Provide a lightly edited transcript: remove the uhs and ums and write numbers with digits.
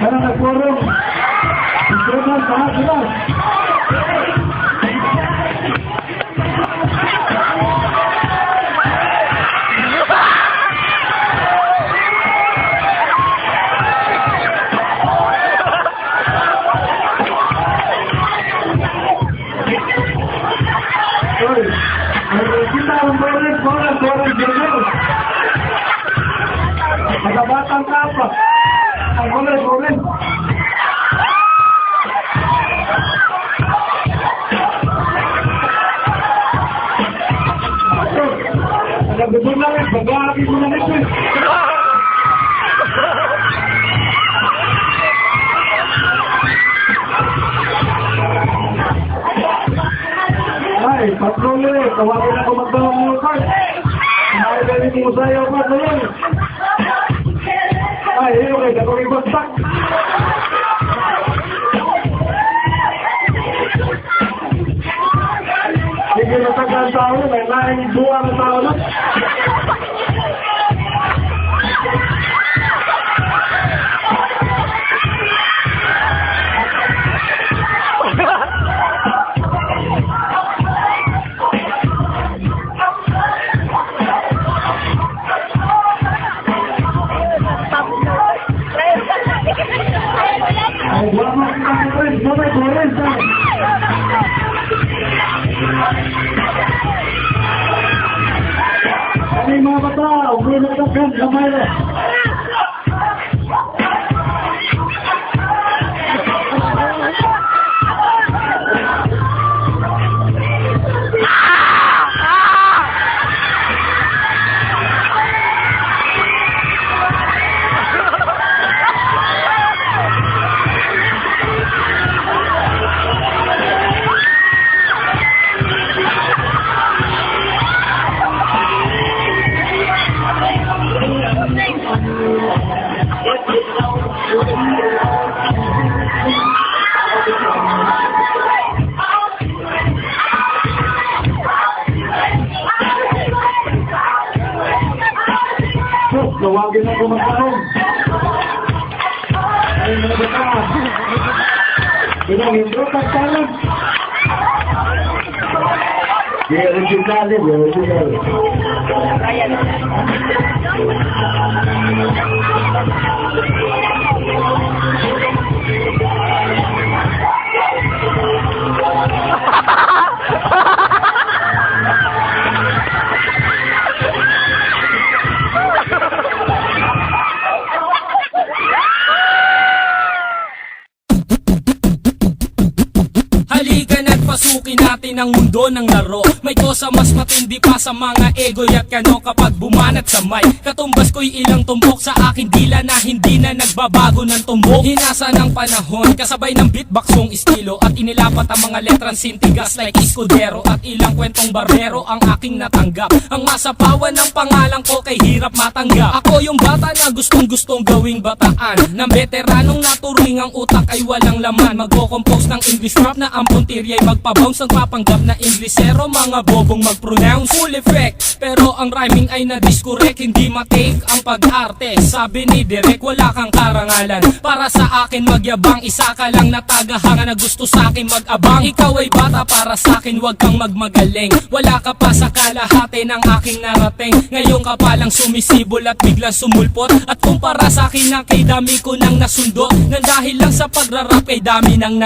Karena nag-forum. Instrument, lahat sila. Kita ang boring junior. Nagabatang kapa. Ang boring. Nagabibon lang eh. Bagahagi mo na nito eh. Ay, patrol eh. Tawagin ako magdawang mo card. Nakagaling mo sa'yo pa doon. Ay, okay. Kapag ibagsak. Sige na tagal tao na. May naing buwa na tao na. Ay mga bata, umunagdagan kamay na. Tawagin ako magkaroon. Ay mga bata. Bilang intro pagkalan. Meron yung kali. Pasukin natin ang mundo ng laro. May kosa mas matindi pa sa mga ego at kano kapag bumanat sa mic. Katumbas ko'y ilang tumbok sa aking dila na hindi na nagbabago ng tumbok. Hinasa ng panahon kasabay ng beatboxong estilo at inilapat ang mga letrang sintigas like Escudero at ilang kwentong barbero ang aking natanggap. Ang masapawan ng pangalan ko kay hirap matanggap. Ako yung bata na gustong gawing bataan ng veteranong naturing ang utak ay walang laman. Magko-compose ng English rap na ang puntirya'y magpabounce ang papanggap na Inglesero. Mga bobong mag-pronounce full effect, pero ang rhyming ay na-discorrect. Hindi matake ang pag-arte. Sabi ni Direk wala kang karangalan para sa akin magyabang. Isa ka lang na tagahanga na gusto sa akin mag-abang. Ikaw ay bata para sa akin, wag kang magmagaling. Wala ka pa sa kalahati ng aking narating. Ngayon ka pa lang sumisibol at biglang sumulpot. At kumpara sa akin na kay dami ko nang nasundot, nang dahil lang sa pagrarap kay dami nang